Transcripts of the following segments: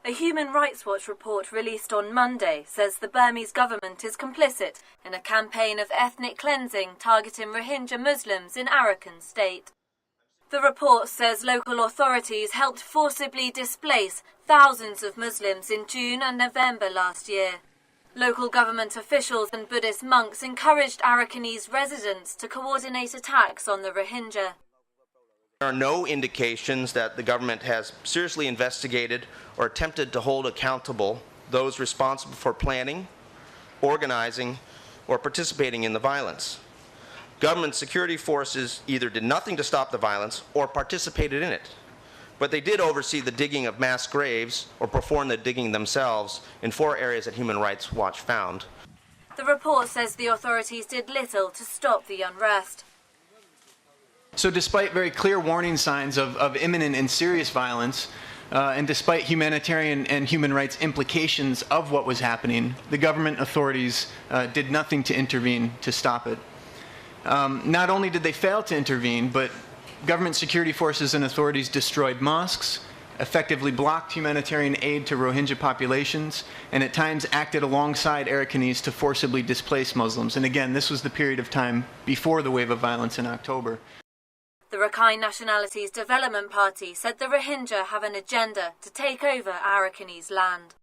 A Human Rights Watch report released on Monday says the Burmese government is complicit in a campaign of ethnic cleansing targeting Rohingya Muslims in Arakan state. The report says local authorities helped forcibly displace thousands of Muslims in June and November last year. Local government officials and Buddhist monks encouraged Arakanese residents to coordinate attacks on the Rohingya. There are no indications that the government has seriously investigated or attempted to hold accountable those responsible for planning, organizing, or participating in the violence. Government security forces either did nothing to stop the violence or participated in it. But they did oversee the digging of mass graves or perform the digging themselves in 4 areas that Human Rights Watch found. The report says the authorities did little to stop the unrest. So despite very clear warning signs of imminent and serious violence, and despite humanitarian and human rights implications of what was happening, the government authorities did nothing to intervene to stop it. Not only did they fail to intervene, but government security forces and authorities destroyed mosques, effectively blocked humanitarian aid to Rohingya populations, and at times acted alongside Arakanese to forcibly displace Muslims. And again, this was the period of time before the wave of violence in October. The Rakhine Nationalities Development Party said the Rohingya have an agenda to take over Arakanese land.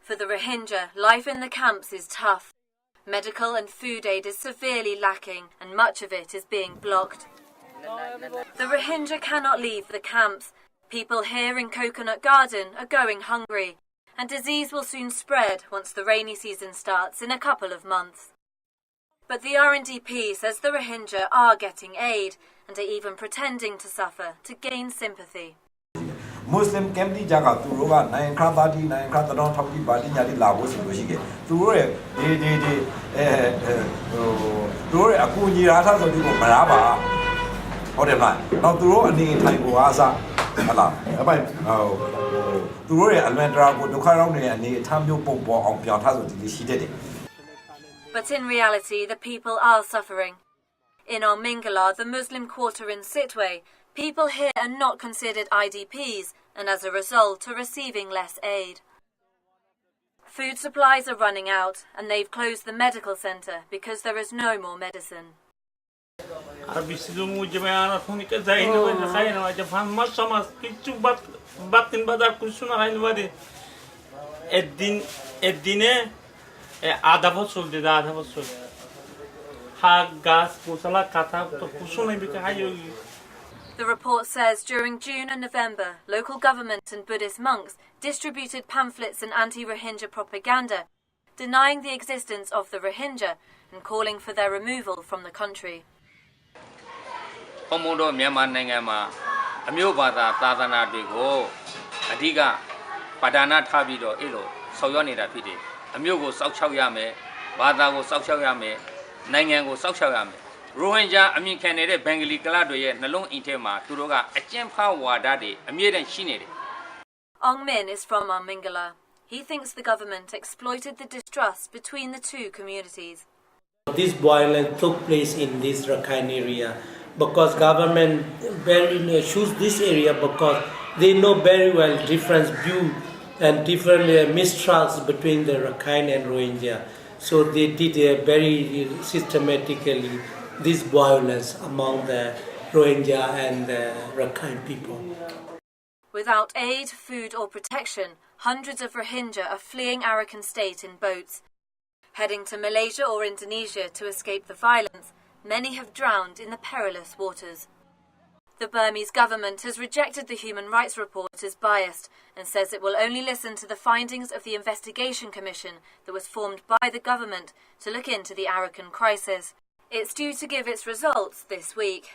For the Rohingya, life in the camps is tough. Medical and food aid is severely lacking, and much of it is being blocked. The Rohingya cannot leave the camps. People here in Coconut Garden are going hungry, and disease will soon spread once the rainy season starts in a couple of months. But the RNDP says the Rohingya are getting aid and are even pretending to suffer to gain sympathy. Muslim Kemdi Jaga to Roga, 9 Kratati, 9 Kratanon, Topi, Badi, Lavos, Lushige, Dure, Dure, Akuni Rata, so people Maraba, or the man. Now, Duro, and the time Goaza, Allah, Dure, Almendra, Dukarone, and the Tamu Pompo on Piatazo, she did it. But in reality, the people are suffering. In Mingala, the Muslim quarter in Sittwe, people here are not considered IDPs and as a result are receiving less aid. Food supplies are running out and they've closed the medical centre because there is no more medicine. The report says during June and November, local government and Buddhist monks distributed pamphlets and anti-Rohingya propaganda, denying the existence of the Rohingya and calling for their removal from the country. Rohingya Amin Canada Bengali Kaladoye Nalong Intema Turoga Achempa Wadade Amiran Shinere. Ong Min is from Mingala. He thinks the government exploited the distrust between the two communities. This violence took place in this Rakhine area because government choose this area because they know very well different view and different mistrusts between the Rakhine and Rohingya. So they did very systematically this violence among the Rohingya and the Rakhine people. Without aid, food or protection, hundreds of Rohingya are fleeing Arakan state in boats. Heading to Malaysia or Indonesia to escape the violence, many have drowned in the perilous waters. The Burmese government has rejected the human rights report as biased and says it will only listen to the findings of the investigation commission that was formed by the government to look into the Arakan crisis. It's due to give its results this week.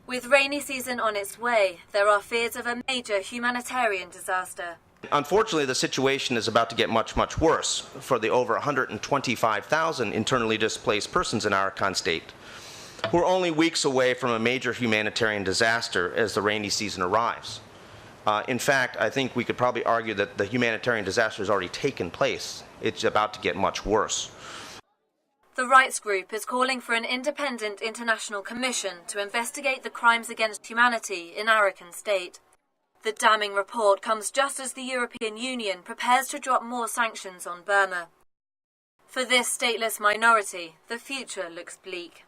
With rainy season on its way, there are fears of a major humanitarian disaster. Unfortunately, the situation is about to get much, much worse for the over 125,000 internally displaced persons in Arakan state, who are only weeks away from a major humanitarian disaster as the rainy season arrives. In fact, I think we could probably argue that the humanitarian disaster has already taken place. It's about to get much worse. The rights group is calling for an independent international commission to investigate the crimes against humanity in Arakan state. The damning report comes just as the European Union prepares to drop more sanctions on Burma. For this stateless minority, the future looks bleak.